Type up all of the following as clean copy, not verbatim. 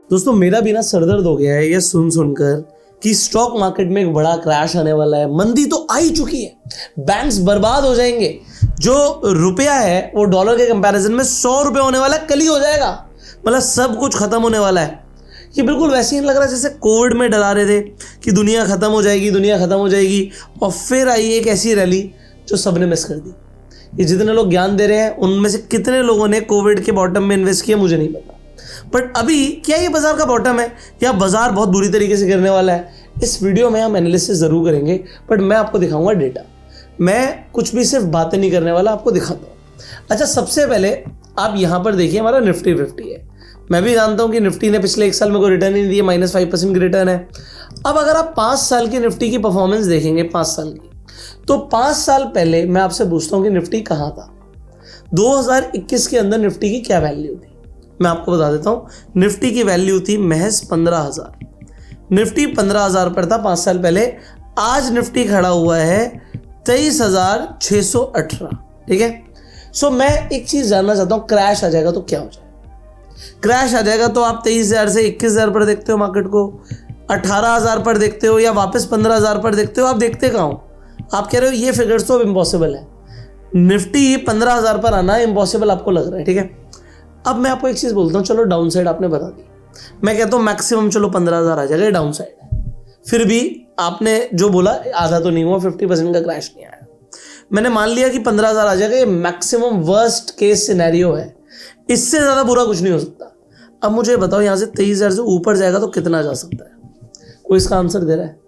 दोस्तों मेरा भी ना सरदर्द हो गया है ये सुन सुनकर कि स्टॉक मार्केट में एक बड़ा क्रैश आने वाला है। मंदी तो आ ही चुकी है, बैंक्स बर्बाद हो जाएंगे, जो रुपया है वो डॉलर के कंपैरिजन में 100 रुपये होने वाला है, कल ही हो जाएगा, मतलब सब कुछ खत्म होने वाला है। ये बिल्कुल वैसे ही लग रहा है जैसे कोविड में डरा रहे थे कि दुनिया खत्म हो जाएगी, दुनिया खत्म हो जाएगी, और फिर आई एक ऐसी रैली जो सबने मिस कर दी। ये जितने लोग ज्ञान दे रहे हैं उनमें से कितने लोगों ने कोविड के बॉटम में इन्वेस्ट किया मुझे नहीं पता, बट अभी क्या ये बाजार का बॉटम है या बाजार बहुत बुरी तरीके से गिरने वाला है, इस वीडियो में हम एनालिसिस जरूर करेंगे, बट मैं आपको दिखाऊंगा डेटा। मैं कुछ भी सिर्फ बातें नहीं करने वाला, आपको दिखाता हूँ। अच्छा, सबसे पहले आप यहाँ पर देखिए हमारा निफ्टी 50 है। मैं भी जानता हूँ कि निफ्टी ने पिछले 1 साल में कोई रिटर्न ही नहीं दिया, -5% की रिटर्न है। अब अगर आप 5 साल की निफ्टी की परफॉर्मेंस देखेंगे, 5 साल की, तो 5 साल पहले मैं आपसे पूछता हूँ कि निफ्टी कहाँ था। 2021 के अंदर निफ्टी की क्या वैल्यू थी, मैं आपको बता देता हूँ। निफ्टी की वैल्यू थी महज 15,000। निफ्टी 15,000 पर था 5 साल पहले। आज निफ्टी खड़ा हुआ है 23,618। ठीक है, सो मैं एक चीज जानना चाहता हूँ, क्रैश आ जाएगा तो क्या हो जाएगा? क्रैश आ जाएगा तो आप 23,000 से 21,000 पर देखते हो मार्केट को, 18,000 पर देखते हो, या वापस 15,000 पर देखते हो। आप देखते कहाँ हो? आप कह रहे हो ये फिगर्स तो इम्पॉसिबल है। निफ्टी 15,000 पर आना इम्पॉसिबल आपको लग रहा है, ठीक है। अब मैं आपको एक चीज बोलता हूँ, चलो डाउन साइड आपने बता दी, मैं कहता हूँ मैक्सिमम चलो 15,000 आ जाएगा, ये डाउन साइड है। फिर भी आपने जो बोला आधा तो नहीं हुआ, 50% का क्रैश नहीं आया। मैंने मान लिया कि 15,000 आ जाएगा, ये मैक्सिमम वर्स्ट केस सिनेरियो है, इससे ज्यादा बुरा कुछ नहीं हो सकता। अब मुझे बताओ यहाँ से 23,000 से ऊपर जाएगा तो कितना जा सकता है? कोई इसका आंसर दे रहा है?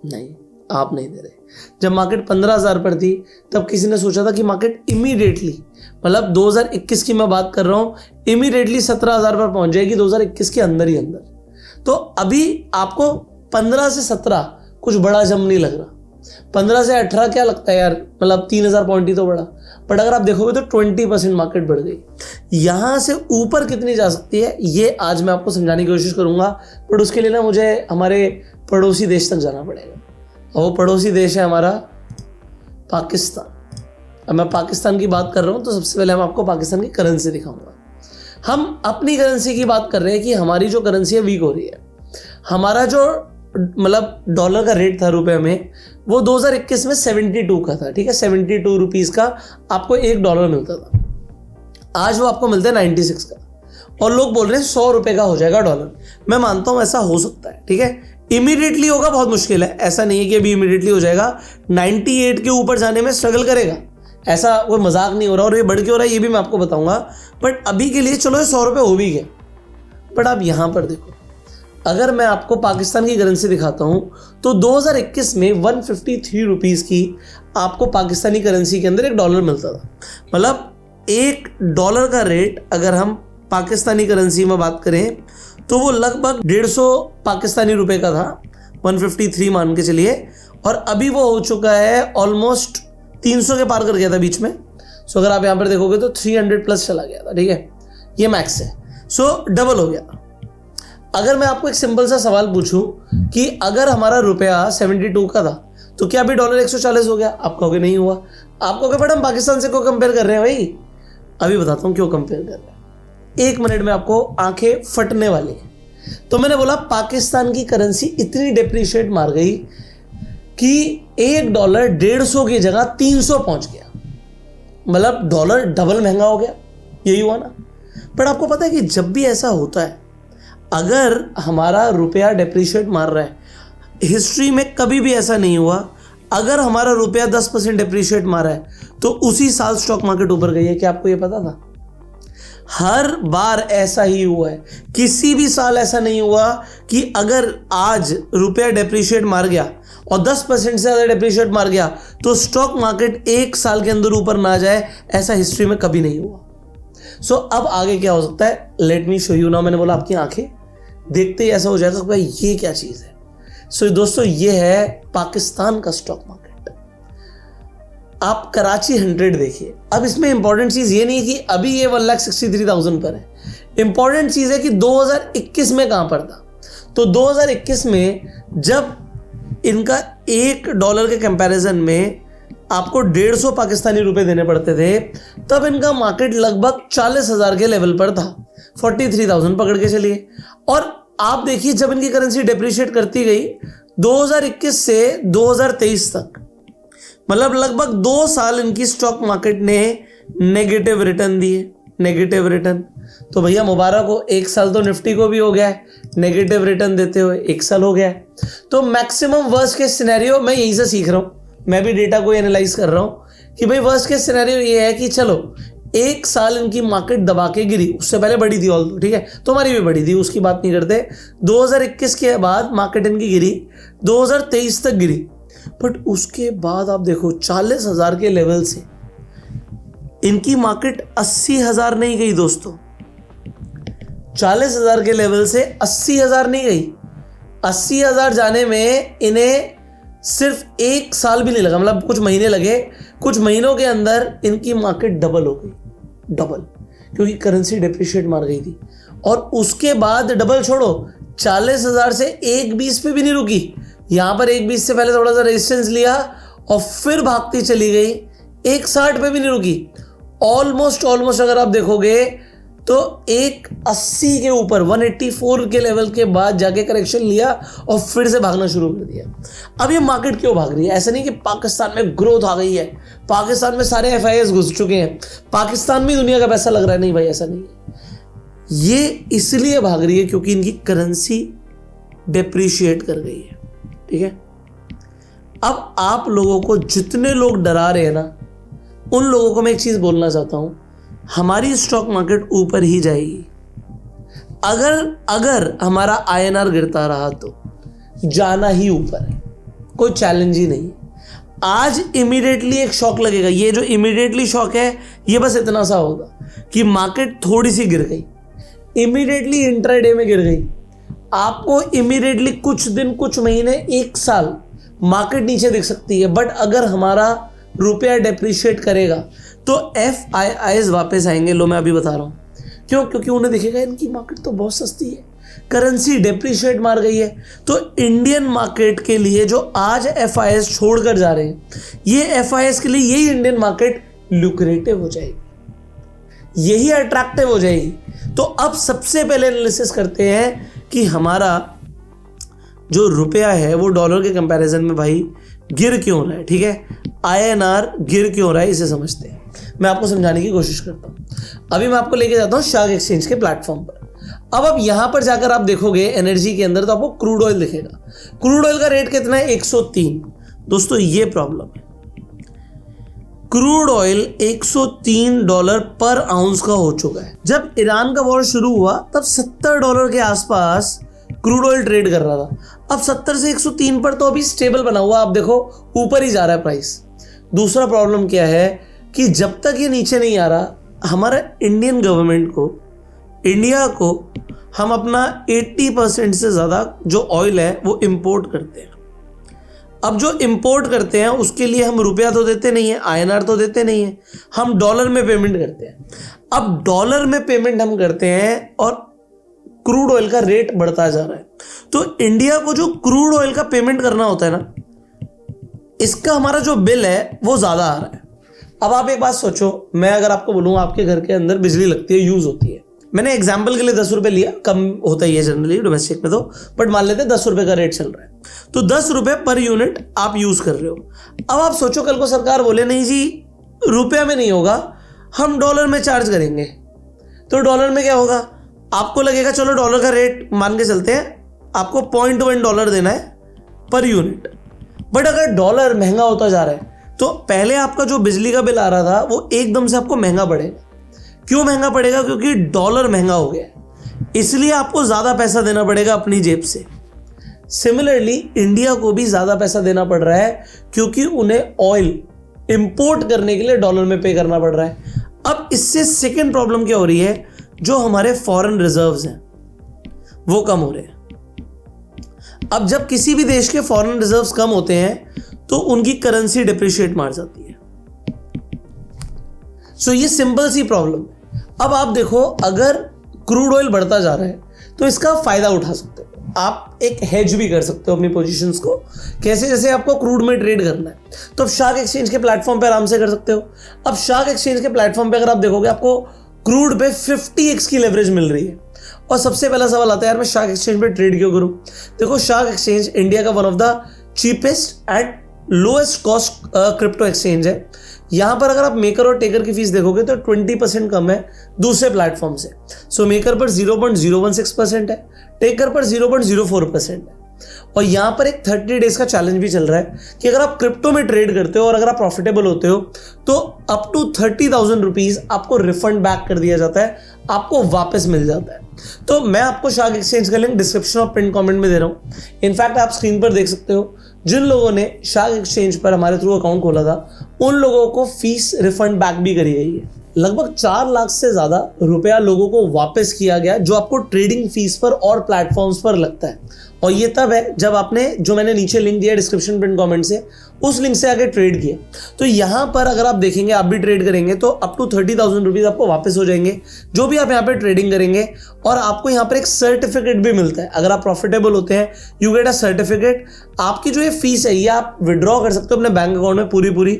नहीं, आप नहीं दे रहे। जब मार्केट 15,000 पर थी तब किसी ने सोचा था कि मार्केट इमीडिएटली, मतलब 2021 की मैं बात कर रहा हूं, इमीडिएटली 17,000 पर पहुंच जाएगी 2021 के अंदर ही अंदर। तो अभी आपको 15 से 17 कुछ बड़ा जम नहीं लग रहा, 15 से 18 क्या लगता है यार, मतलब 3,000 पॉइंट ही तो बड़ा। बट अगर आप देखोगे तो 20% मार्केट बढ़ गई। यहां से ऊपर कितनी जा सकती है ये आज मैं आपको समझाने की कोशिश करूंगा, बट उसके लिए ना मुझे हमारे पड़ोसी देश तक जाना पड़ेगा, और वो पड़ोसी देश है हमारा पाकिस्तान। अब मैं पाकिस्तान की बात कर रहा हूं तो सबसे पहले हम आपको पाकिस्तान की करेंसी दिखाऊंगा। हम अपनी करेंसी की बात कर रहे हैं कि हमारी जो करेंसी है वीक हो रही है। हमारा जो मतलब डॉलर का रेट था रुपए में, वो 2021 में 72 का था, ठीक है, 72 रुपीज का आपको $1 मिलता था। आज वो आपको मिलता है 96 का, और लोग बोल रहे हैं 100 रुपए का हो जाएगा डॉलर। मैं मानता हूं ऐसा हो सकता है, ठीक है, इमीडिएटली होगा बहुत मुश्किल है, ऐसा नहीं है कि अभी इमीडिएटली हो जाएगा। 98 के ऊपर जाने में स्ट्रगल करेगा, ऐसा कोई मजाक नहीं हो रहा, और ये बढ़ के हो रहा है ये भी मैं आपको बताऊंगा। बट अभी के लिए चलो ये 100 रुपये हो भी गए। बट आप यहां पर देखो, अगर मैं आपको पाकिस्तान की करेंसी दिखाता हूं तो 2021 में 153 रुपीज की आपको पाकिस्तानी करेंसी के अंदर $1 मिलता था। मतलब $1 का रेट अगर हम पाकिस्तानी करेंसी में बात करें तो वो लगभग 150 पाकिस्तानी रुपए का था, 153 मान के चलिए, और अभी वो हो चुका है ऑलमोस्ट 300 के पार कर गया था बीच में। सो अगर आप यहाँ पर देखोगे तो 300 प्लस चला गया था, ठीक है, ये मैक्स है। सो डबल हो गया। अगर मैं आपको एक सिंपल सा सवाल पूछूं कि अगर हमारा रुपया 72 का था तो क्या अभी डॉलर 140 हो गया? आप कहोगे नहीं हुआ। आप कहोगे बट हम पाकिस्तान से क्यों कंपेयर कर रहे हैं भाई? अभी बताता हूं क्यों कंपेयर कर रहे हैं। 1 मिनट में आपको आंखें फटने वाली है। तो मैंने बोला पाकिस्तान की करेंसी इतनी डिप्रिशिएट मार गई कि $1 150 की जगह 300 पहुंच गया, मतलब डॉलर डबल महंगा हो गया। यही हुआ ना। बट आपको पता है कि जब भी ऐसा होता है, अगर हमारा रुपया डिप्रिशिएट मार रहा है, हिस्ट्री में कभी भी ऐसा नहीं हुआ, अगर हमारा रुपया 10% डिप्रिशिएट मारा है तो उसी साल स्टॉक मार्केट ऊपर गई है। क्या आपको यह पता था? हर बार ऐसा ही हुआ है, किसी भी साल ऐसा नहीं हुआ कि अगर आज रुपया डिप्रिशिएट मार गया और 10% से ज़्यादा डिप्रिशिएट मार गया तो स्टॉक मार्केट 1 साल के अंदर ऊपर ना जाए। ऐसा हिस्ट्री में कभी नहीं हुआ। सो अब आगे क्या हो सकता है, let me show you now. मैंने बोला आपकी आंखें देखते ही ऐसा हो जाएगा कि भाई ये क्या चीज़ है। सो दोस्तों ये है पाकिस्तान का स्टॉक मार्केट। आप कराची 100 देखिए। अब इसमें इंपॉर्टेंट चीज़ ये नहीं है कि अभी ये 1,63,000 पर है, इंपॉर्टेंट चीज़ है कि 2021 में कहाँ पर था। तो 2021 में जब इनका $1 के कंपैरिजन में आपको 150 पाकिस्तानी रुपए देने पड़ते थे, तब इनका मार्केट लगभग 40,000 के लेवल पर था, 43,000 पकड़ के चलिए। और आप देखिए जब इनकी करेंसी डेप्रिशिएट करती गई 2021 से 2023 तक, मतलब लगभग 2 साल इनकी स्टॉक मार्केट ने नेगेटिव रिटर्न दिए, नेगेटिव रिटर्न। तो भैया मुबारक हो, 1 साल तो निफ्टी को भी हो गया है नेगेटिव रिटर्न देते हुए, 1 साल हो गया है। तो मैक्सिमम वर्स्ट केस सिनेरियो मैं यहीं से सीख रहा हूँ, मैं भी डेटा को एनालाइज कर रहा हूँ कि भाई वर्स्ट केस सिनेरियो ये है कि चलो 1 साल इनकी मार्केट दबा के गिरी, उससे पहले बढ़ी थी ऑल, ठीक है, तो हमारी भी बढ़ी थी, उसकी बात नहीं करते। 2021 के बाद मार्केट इनकी गिरी, 2023 तक गिरी, बट उसके बाद आप देखो 40,000 के लेवल से इनकी मार्केट 80,000 नहीं गई दोस्तों, 40,000 के लेवल से 80,000 नहीं गई। 80,000 जाने में इन्हें सिर्फ 1 साल भी नहीं लगा, मतलब कुछ महीने लगे, कुछ महीनों के अंदर इनकी मार्केट डबल हो गई, डबल, क्योंकि करेंसी डेप्रिशिएट मार गई थी। और उसके बाद डबल छोड़ो, 40,000 से 1.20 पे भी नहीं रुकी, यहां पर 1.20 से पहले थोड़ा सा रेजिस्टेंस लिया और फिर भागती चली गई, 1.60 पे भी नहीं रुकी। ऑलमोस्ट अगर आप देखोगे तो 180 के ऊपर 184 के लेवल के बाद जाके करेक्शन लिया और फिर से भागना शुरू कर दिया। अब ये मार्केट क्यों भाग रही है? ऐसा नहीं कि पाकिस्तान में ग्रोथ आ गई है, पाकिस्तान में सारे FIIs घुस चुके हैं, पाकिस्तान में दुनिया का पैसा लग रहा है, नहीं भाई ऐसा नहीं है। ये इसलिए भाग रही है क्योंकि इनकी करेंसी डेप्रिशिएट कर गई है, ठीक है। अब आप लोगों को जितने लोग डरा रहे हैं ना, उन लोगों को मैं एक चीज बोलना चाहता हूं, हमारी स्टॉक मार्केट ऊपर ही जाएगी। अगर हमारा INR गिरता रहा तो जाना ही ऊपर है, कोई चैलेंज ही नहीं। आज इमीडिएटली एक शॉक लगेगा, ये जो इमीडिएटली शॉक है ये बस इतना सा होगा कि मार्केट थोड़ी सी गिर गई, इमीडिएटली इंट्राडे में गिर गई, आपको इमीडिएटली कुछ दिन, कुछ महीने, 1 साल मार्केट नीचे दिख सकती है। बट अगर हमारा रुपया डेप्रिशिएट करेगा तो FIIs वापस आएंगे। लो मैं अभी बता रहा हूँ क्यों, क्योंकि उन्हें दिखेगा इनकी मार्केट तो बहुत सस्ती है, करेंसी डेप्रिशिएट मार गई है। तो इंडियन मार्केट के लिए जो आज FIIs छोड़कर जा रहे हैं, ये FIIs के लिए यही इंडियन मार्केट लुक्रेटिव हो जाएगी, यही अट्रैक्टिव हो जाएगी। तो अब सबसे पहले एनालिसिस करते हैं कि हमारा जो रुपया है वो डॉलर के कंपैरिजन में भाई गिर क्यों रहा है, ठीक है। INR गिर क्यों रहा है इसे समझते हैं, मैं आपको समझाने की कोशिश करता हूं। अभी मैं आपको लेके जाता हूं शार्क एक्सचेंज के प्लेटफॉर्म पर। अब यहां पर जाकर आप देखोगे एनर्जी के अंदर तो आपको क्रूड ऑयल दिखेगा। क्रूड ऑयल का रेट कितना है? 103। दोस्तों ये प्रॉब्लम है, क्रूड ऑयल $103 पर आउंस का हो चुका है। जब ईरान का वॉर शुरू हुआ तब $70 के आसपास क्रूड ऑयल ट्रेड कर रहा था। अब 70 से 103 पर तो अभी स्टेबल बना हुआ, आप देखो ऊपर ही जा रहा है प्राइस। दूसरा प्रॉब्लम क्या है कि जब तक ये नीचे नहीं आ रहा, हमारा इंडियन गवर्नमेंट को, इंडिया को, हम अपना 80% से ज़्यादा जो ऑयल है वो इंपोर्ट करते हैं। अब जो इंपोर्ट करते हैं उसके लिए हम रुपया तो देते नहीं है, INR तो देते नहीं है, हम डॉलर में पेमेंट करते हैं। अब डॉलर में पेमेंट हम करते हैं और क्रूड ऑयल का रेट बढ़ता जा रहा है। तो इंडिया को जो क्रूड ऑयल का पेमेंट करना होता है ना, इसका हमारा जो बिल है वो ज़्यादा आ रहा है। अब आप एक बात सोचो, मैं अगर आपको बोलूँ आपके घर के अंदर बिजली लगती है, यूज़ होती है, मैंने एग्जाम्पल के लिए 10 रुपये लिया, कम होता ही है जनरली डोमेस्टिक में तो, बट मान लेते हैं 10 रुपये का रेट चल रहा है, तो 10 रुपये पर यूनिट आप यूज़ कर रहे हो। अब आप सोचो कल को सरकार बोले नहीं जी रुपया में नहीं होगा, हम डॉलर में चार्ज करेंगे, तो डॉलर में क्या होगा? आपको लगेगा चलो डॉलर का रेट मान के चलते हैं, आपको $0.1 देना है पर यूनिट। बट अगर डॉलर महंगा होता जा रहा है तो पहले आपका जो बिजली का बिल आ रहा था वो एकदम से आपको महंगा पड़ेगा। क्यों महंगा पड़ेगा? क्योंकि डॉलर महंगा हो गया, इसलिए आपको ज़्यादा पैसा देना पड़ेगा अपनी जेब से। सिमिलरली इंडिया को भी ज़्यादा पैसा देना पड़ रहा है क्योंकि उन्हें ऑयल इंपोर्ट करने के लिए डॉलर में पे करना पड़ रहा है। अब इससे सेकेंड प्रॉब्लम क्या हो रही है, जो हमारे फॉरेन रिजर्व्स हैं वो कम हो रहे हैं। अब जब किसी भी देश के फॉरेन रिजर्व्स कम होते हैं तो उनकी करेंसी डिप्रिशिएट मार जाती है। सो ये सिंपल सी प्रॉब्लम है। अब आप देखो, अगर क्रूड ऑयल बढ़ता जा रहा है तो इसका फायदा उठा सकते हो। आप एक हेज भी कर सकते हो अपनी पोजीशंस को। कैसे? जैसे आपको क्रूड में ट्रेड करना है तो आप शार्क एक्सचेंज के प्लेटफॉर्म पे आराम से कर सकते हो। अब शार्क एक्सचेंज के प्लेटफॉर्म पे अगर आप देखोगे आपको क्रूड पे 50x की लेवरेज मिल रही है। और सबसे पहला सवाल आता है यार मैं शार्क एक्सचेंज पे ट्रेड क्यों करूं? देखो, शार्क एक्सचेंज इंडिया का one of the cheapest and lowest cost crypto exchange है। यहां पर अगर आप मेकर और टेकर की फीस देखोगे तो 20% कम है दूसरे प्लेटफॉर्म से। सो मेकर पर 0.016% है, टेकर पर 0.04% है। और यहां पर एक 30 डेज का चैलेंज भी चल रहा है कि अगर आप क्रिप्टो में ट्रेड करते हो और अगर आप प्रॉफिटेबल होते हो तो अप टू 30,000 रुपीज आपको रिफंड बैक कर दिया जाता है, आपको वापस मिल जाता है। तो मैं आपको शार्क एक्सचेंज का लिंक डिस्क्रिप्शन और पिन कमेंट में दे रहा हूं। इनफैक्ट आप स्क्रीन पर देख सकते हो जिन लोगों ने शार्क एक्सचेंज पर हमारे थ्रू अकाउंट खोला था उन लोगों को फीस रिफंड बैक भी करी गई है। लगभग 4 लाख से ज्यादा रुपया लोगों को वापस किया गया जो आपको ट्रेडिंग फीस पर और प्लेटफॉर्म्स पर लगता है। और ये तब है जब आपने, जो मैंने नीचे लिंक दिया डिस्क्रिप्शन पिन कमेंट से, उस लिंक से आगे ट्रेड किया। तो यहां पर अगर आप देखेंगे, आप भी ट्रेड करेंगे तो अप टू 30,000 रुपीज आपको वापस हो जाएंगे जो भी आप यहाँ पे ट्रेडिंग करेंगे। और आपको यहाँ पर एक सर्टिफिकेट भी मिलता है। अगर आप प्रॉफिटेबल होते हैं यू गेट अ सर्टिफिकेट। आपकी जो ये फीस है ये आप विड्रॉ कर सकते हो अपने बैंक अकाउंट में पूरी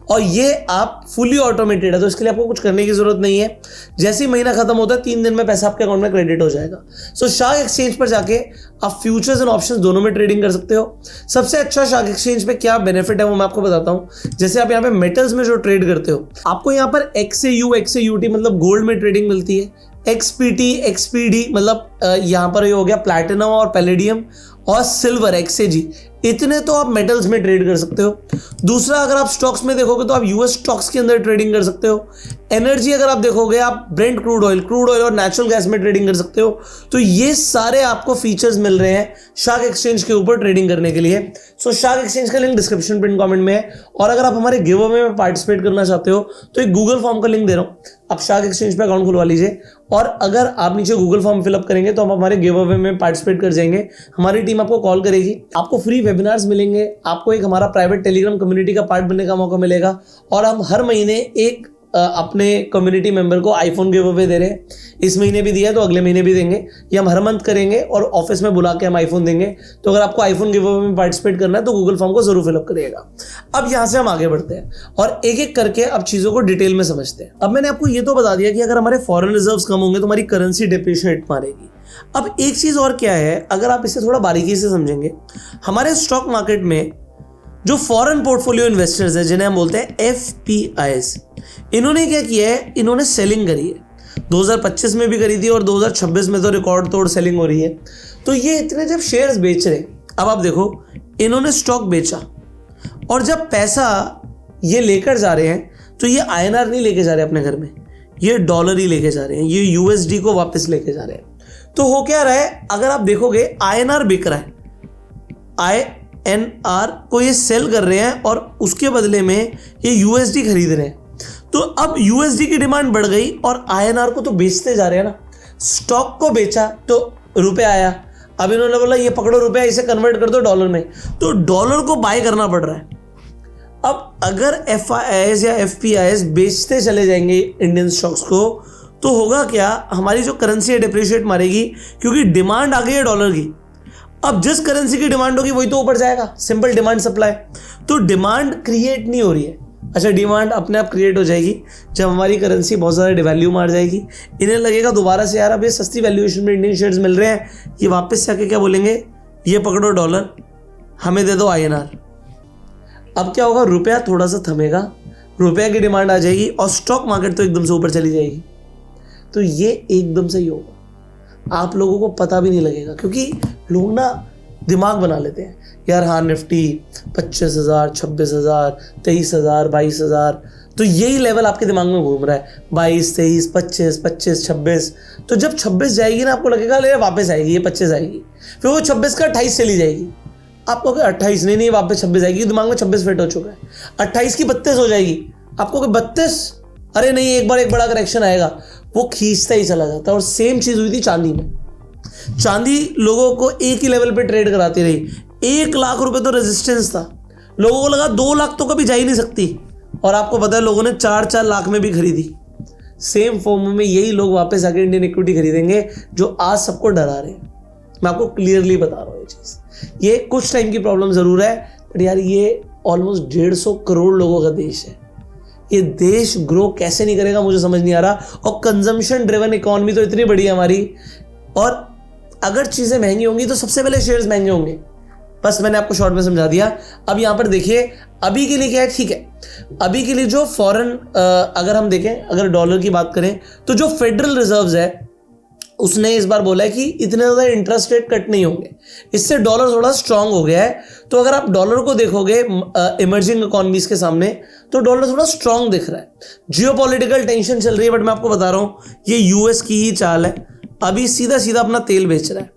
और ये आप फुली ऑटोमेटेड है, तो इसके लिए आपको कुछ करने की जरूरत नहीं है। जैसे ही महीना खत्म होता है 3 दिन में पैसा आपके अकाउंट में क्रेडिट हो जाएगा। सो शार्क एक्सचेंज पर जाके आप फ्यूचर्स एंड ऑप्शंस दोनों में ट्रेडिंग कर सकते हो। सबसे अच्छा शार्क एक्सचेंज पे क्या बेनिफिट है वो मैं आपको बताता हूं। जैसे आप यहाँ पे मेटल्स में जो ट्रेड करते हो, आपको यहाँ पर XAUT मतलब गोल्ड में ट्रेडिंग मिलती है। XPT XPD मतलब यहाँ पर ये हो गया प्लैटिनम और पैलेडियम, और सिल्वर XAG, इतने तो आप मेटल्स में ट्रेड कर सकते हो। दूसरा, अगर आप स्टॉक्स में देखोगे तो आप यूएस स्टॉक्स के अंदर ट्रेडिंग कर सकते हो। एनर्जी अगर आप देखोगे आप ब्रेंट क्रूड ऑयल और नेचुरल गैस में ट्रेडिंग कर सकते हो। तो ये सारे आपको फीचर्स मिल रहे हैं शार्क एक्सचेंज के ऊपर ट्रेडिंग करने के लिए। सो शार्क एक्सचेंज का लिंक डिस्क्रिप्शन पिन कमेंट में है। और अगर आप हमारे गिव अवे में पार्टिसिपेट करना चाहते हो तो एक गूगल फॉर्म का लिंक दे रहा हूं, आप शार्क एक्सचेंज पे अकाउंट खुलवा लीजिए। और अगर आप नीचे गूगल फॉर्म फिलअप करेंगे तो हम हमारे गिव अवे में पार्टिसिपेट कर जाएंगे। हमारी टीम आपको कॉल करेगी, आपको फ्री वेबिनार्स मिलेंगे, आपको एक हमारा प्राइवेट टेलीग्राम कम्युनिटी का पार्ट बनने का मौका मिलेगा। और हम हर महीने एक अपने कम्युनिटी मेंबर को आईफोन गिव अवे दे रहे हैं। इस महीने भी दिया तो अगले महीने भी देंगे। ये हम हर मंथ करेंगे और ऑफिस में बुला के हम आईफोन देंगे। तो अगर आपको आईफोन गिव अवे में पार्टिसिपेट करना है तो गूगल फॉर्म को जरूर फिलअप करिएगा। अब यहां से हम आगे बढ़ते हैं और एक एक करके अब चीजों को डिटेल में समझते हैं। अब मैंने आपको ये तो बता दिया कि अगर हमारे फॉरेन रिजर्व्स कम होंगे तो हमारी करेंसी डिप्रिशिएट मारेगी। अब एक चीज और क्या है, अगर आप इसे थोड़ा बारीकी से समझेंगे, हमारे स्टॉक मार्केट में जो फॉरेन पोर्टफोलियो इन्वेस्टर्स हैं जिन्हें हम बोलते हैं FPIs, इन्होंने क्या किया है, इन्होंने सेलिंग करी है। 2025 में भी करी थी और 2026 में तो रिकॉर्ड तोड़ सेलिंग हो रही है। तो ये इतने जब शेयर्स बेच रहे, अब आप देखो इन्होंने स्टॉक बेचा और जब पैसा ये लेकर जा रहे हैं तो ये INR नहीं लेके जा रहे अपने घर में, ये डॉलर ही लेके जा रहे हैं, ये USD को वापस लेके जा रहे हैं। तो हो क्या रहा है, अगर आप देखोगे INR बिक रहा है, INR को ये सेल कर रहे हैं और उसके बदले में ये USD खरीद रहे हैं। तो अब USD की डिमांड बढ़ गई और INR को तो बेचते जा रहे हैं ना। स्टॉक को बेचा तो रुपया आया, अब इन्होंने बोला ये पकड़ो रुपया, इसे कन्वर्ट कर दो डॉलर में, तो डॉलर को बाय करना पड़ रहा है। अब अगर FIIs या FPIs बेचते चले जाएंगे इंडियन स्टॉक्स को तो होगा क्या, हमारी जो करेंसी है डिप्रिशिएट मारेगी क्योंकि डिमांड आ गई है डॉलर की। अब जिस करेंसी की डिमांड होगी वही तो ऊपर जाएगा, सिंपल डिमांड सप्लाई। तो डिमांड क्रिएट नहीं हो रही है। अच्छा, डिमांड अपने आप क्रिएट हो जाएगी जब हमारी करेंसी बहुत ज़्यादा डिवैल्यू मार जाएगी। इन्हें लगेगा दोबारा से यार अब ये सस्ती वैल्यूएशन में इंडियन शेयर्स मिल रहे हैं, ये वापस से आके क्या बोलेंगे, ये पकड़ो डॉलर, हमें दे दो INR। अब क्या होगा, रुपया थोड़ा सा थमेगा, रुपया की डिमांड आ जाएगी और स्टॉक मार्केट तो एकदम से ऊपर चली जाएगी। तो ये एकदम से ही होगा, आप लोगों को पता भी नहीं लगेगा क्योंकि लोग ना दिमाग बना लेते हैं यार, हाँ निफ्टी 25,000, 26,000, 23,000, 22,000, तो यही लेवल आपके दिमाग में घूम रहा है, 22, 23, 25, 25, 26। तो जब 26 जाएगी ना आपको लगेगा ले वापस आएगी, ये 25 आएगी, फिर वो 26 का 28 चली जाएगी, आपको क्या 28 नहीं वापस 26 आएगी, दिमाग में 26 फिट हो चुका है, 28 की 32 हो जाएगी, आपको 32, अरे नहीं एक बार एक बड़ा करेक्शन आएगा, वो खींचता ही चला जाता है। और सेम चीज हुई थी चांदी में। चांदी लोगों को एक ही लेवल पे ट्रेड कराती रही, 1 लाख रुपए तो रेजिस्टेंस था, लोगों को लगा 2 लाख तो कभी जा ही नहीं सकती, और आपको पता है लोगों ने 4-4 लाख में भी खरीदी। सेम फॉर्म में यही लोग वापस आके इंडियन इक्विटी खरीदेंगे जो आज सबको डरा रहे हैं। मैं आपको क्लियरली बता रहा हूँ ये चीज़। ये कुछ टाइम की प्रॉब्लम ज़रूर है, बट यार ये ऑलमोस्ट 150 करोड़ लोगों का देश है। ये देश ग्रो कैसे नहीं करेगा मुझे समझ नहीं आ रहा। और कंजम्पशन ड्रिवन इकोनॉमी तो इतनी बड़ी है हमारी, और अगर चीज़ें महंगी होंगी तो सबसे पहले शेयर्स महंगे होंगे। बस मैंने आपको शॉर्ट में समझा दिया। अब यहाँ पर देखिए अभी के लिए क्या है, ठीक है, अभी के लिए जो फॉरेन अगर हम देखें, अगर डॉलर की बात करें तो जो फेडरल रिजर्व्स है उसने इस बार बोला है कि इतने ज़्यादा इंटरेस्ट रेट कट नहीं होंगे, इससे डॉलर थोड़ा स्ट्रांग हो गया है। तो अगर आप डॉलर को देखोगे इमर्जिंग इकोनॉमीज के सामने तो डॉलर थोड़ा स्ट्रांग दिख रहा है। जियोपॉलिटिकल टेंशन चल रही है, बट मैं आपको बता रहा हूँ ये यूएस की ही चाल है। अभी सीधा सीधा अपना तेल बेच रहा है।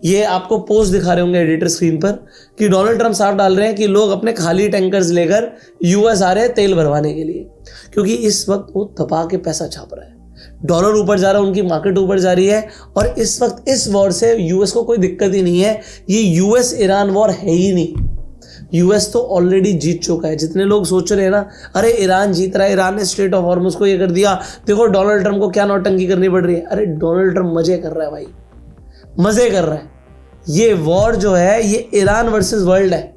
ये आपको पोस्ट दिखा रहे होंगे एडिटर स्क्रीन पर कि डोनाल्ड ट्रंप साफ डाल रहे हैं कि लोग अपने खाली टैंकर्स लेकर यूएस आ रहे हैं तेल भरवाने के लिए, क्योंकि इस वक्त वो दबा के पैसा छाप रहा है। डॉलर ऊपर जा रहा है, उनकी मार्केट ऊपर जा रही है, और इस वक्त इस वॉर से यूएस को कोई दिक्कत ही नहीं है। ये यूएस ईरान वॉर है ही नहीं, यूएस तो ऑलरेडी जीत चुका है। जितने लोग सोच रहे हैं ना अरे ईरान जीत रहा है, ईरान ने स्ट्रेट ऑफ हॉर्मुज़ को ये कर दिया, देखो डोनाल्ड ट्रंप को क्या नौटंकी करनी पड़ रही है। अरे डोनाल्ड ट्रंप मजे कर रहा है भाई, मजे कर रहा है। ये वॉर जो है ये ईरान वर्सेस वर्ल्ड है,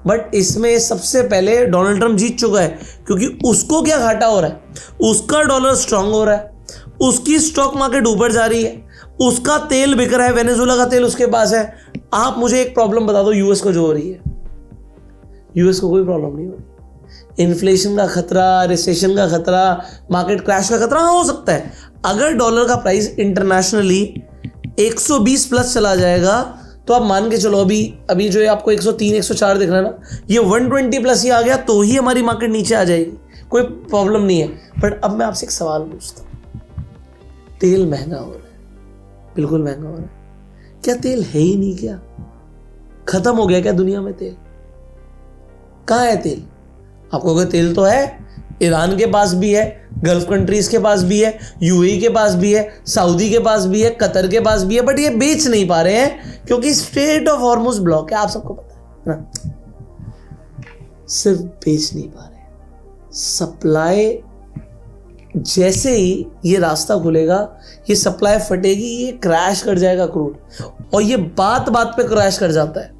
बट इसमें सबसे पहले डोनाल्ड ट्रंप जीत चुका है, क्योंकि उसको क्या घाटा हो रहा है, उसका डॉलर स्ट्रांग हो रहा है, उसकी स्टॉक मार्केट ऊपर जा रही है, उसका तेल बिक रहा है, वेनेजुएला का तेल उसके पास है। आप मुझे एक प्रॉब्लम बता दो यूएस को जो हो रही है, यूएस को कोई प्रॉब्लम नहीं हो रही। इन्फ्लेशन का खतरा, रिसेशन का खतरा, मार्केट क्रैश का खतरा हो सकता है। अगर डॉलर का प्राइस इंटरनेशनली 120 प्लस चला जाएगा तो आप मान के चलो अभी जो है आपको 103 104 दिख रहा है ना, ये 120 प्लस ही आ गया तो ही हमारी मार्केट नीचे आ जाएगी, कोई प्रॉब्लम नहीं है। बट अब मैं आपसे एक सवाल पूछता हूँ, तेल महंगा हो रहा है, बिल्कुल महंगा हो रहा है, क्या तेल है ही नहीं, क्या खत्म हो गया क्या दुनिया में तेल? कहाँ है तेल? आपको अगर तेल तो है, ईरान के पास भी है, गल्फ कंट्रीज के पास भी है, यूएई के पास भी है, सऊदी के पास भी है, कतर के पास भी है, बट ये बेच नहीं पा रहे हैं क्योंकि स्ट्रेट ऑफ हॉर्मुज़ ब्लॉक है, आप सबको पता है ना। सिर्फ बेच नहीं पा रहे, सप्लाई जैसे ही ये रास्ता खुलेगा ये सप्लाई फटेगी, ये क्रैश कर जाएगा क्रूड, और ये बात बात पे क्रैश कर जाता है।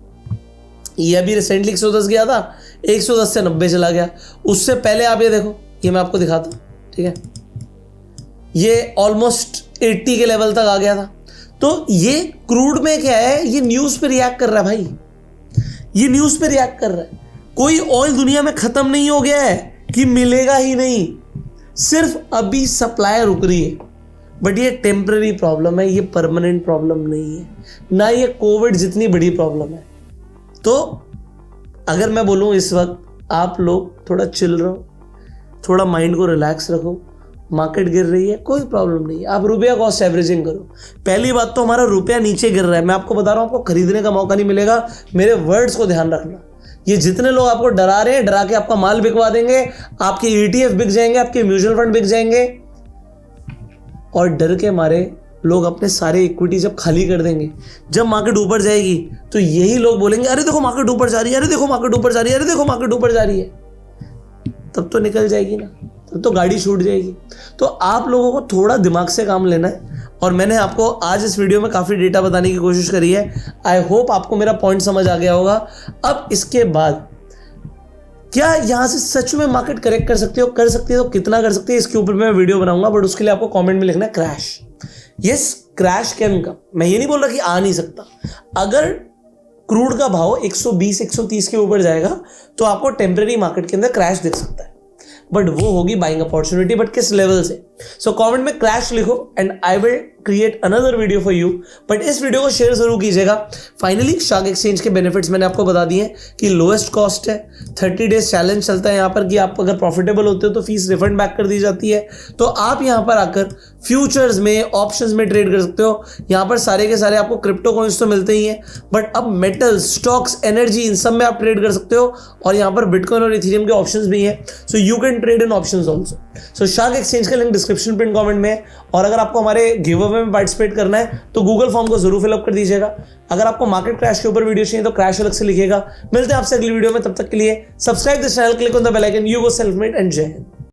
ये अभी रिसेंटली 110 गया था, 110 से 90 चला गया। उससे पहले आप ये देखो, ये मैं आपको दिखाता हूँ, ठीक है, ये ऑलमोस्ट 80 के लेवल तक आ गया था। तो ये क्रूड में क्या है, ये न्यूज़ पे रिएक्ट कर रहा है भाई, ये न्यूज़ पे रिएक्ट कर रहा है। कोई ऑयल दुनिया में खत्म नहीं हो गया है कि मिलेगा ही नहीं, सिर्फ अभी सप्लाई रुक रही है। बट ये टेम्पररी प्रॉब्लम है, ये परमानेंट प्रॉब्लम नहीं है, ना ये कोविड जितनी बड़ी प्रॉब्लम है। तो अगर मैं बोलूँ इस वक्त आप लोग थोड़ा चिल रहो, थोड़ा माइंड को रिलैक्स रखो, मार्केट गिर रही है कोई प्रॉब्लम नहीं है, आप रुपया कॉस्ट एवरेजिंग करो। पहली बात तो हमारा रुपया नीचे गिर रहा है, मैं आपको बता रहा हूँ आपको खरीदने का मौका नहीं मिलेगा, मेरे वर्ड्स को ध्यान रखना। ये जितने लोग आपको डरा रहे हैं, डरा के आपका माल बिकवा देंगे, आपके ETF बिक जाएंगे, आपके म्यूचुअल फंड बिक जाएंगे, और डर के मारे लोग अपने सारे इक्विटी जब खाली कर देंगे, जब मार्केट ऊपर जाएगी तो यही लोग बोलेंगे अरे देखो मार्केट ऊपर जा रही है, अरे देखो मार्केट ऊपर जा रही है, अरे देखो मार्केट ऊपर जा रही है। तब तो निकल जाएगी ना, तब तो गाड़ी छूट जाएगी। तो आप लोगों को थोड़ा दिमाग से काम लेना है, और मैंने आपको आज इस वीडियो में काफ़ी डेटा बताने की कोशिश करी है। आई होप आपको मेरा पॉइंट समझ आ गया होगा। अब इसके बाद क्या यहाँ से सच में मार्केट करेक्ट कर सकती हो, कर सकती है तो कितना कर सकती है, इसके ऊपर मैं वीडियो बनाऊंगा, बट उसके लिए आपको कमेंट में लिखना है crash. Yes, crash can come. मैं ये नहीं बोल रहा कि आ नहीं सकता। अगर क्रूड का भाव 120 130 के ऊपर जाएगा तो आपको टेम्पररी मार्केट के अंदर क्रैश दिख सकता है, बट वो होगी बाइंग अपॉर्चुनिटी, बट किस लेवल से। सो कमेंट में क्रैश लिखो and I will create another video for you. But इस वीडियो को शेयर जरूर कीजिएगा। फाइनली शार्क एक्सचेंज के बेनिफिट्स मैंने आपको बता दिए कि लोएस्ट कॉस्ट है, 30 डेज चैलेंज चलता है यहाँ पर कि आप अगर प्रॉफिटेबल होते हो तो फीस रिफंड बैक कर दी जाती है। तो आप यहाँ पर आकर फ्यूचर्स में, ऑप्शंस में ट्रेड कर सकते हो। यहाँ पर सारे के सारे आपको क्रिप्टो कॉइन्स तो मिलते ही हैं, बट अब मेटल्स, स्टॉक्स, एनर्जी, इन सब में आप ट्रेड कर सकते हो, और यहाँ पर बिटकॉइन और इथेरियम के ऑप्शंस भी हैं। So you can trade in options also. So shark exchange का लिंक डिस्क्रिप्शन पिन कमेंट में है, और अगर आपको हमारे गिव अवे में पार्टिसिपेट करना है तो गूगल फॉर्म को जरूर फिलअप कर दीजिएगा। अगर आपको मार्केट क्रैश के ऊपर वीडियो चाहिए तो क्रैश अलग से लिखिएगा। मिलते हैं आपसे अगली वीडियो में, तब तक के लिए subscribe this channel, click on the bell icon. You go self made and जय हिंद।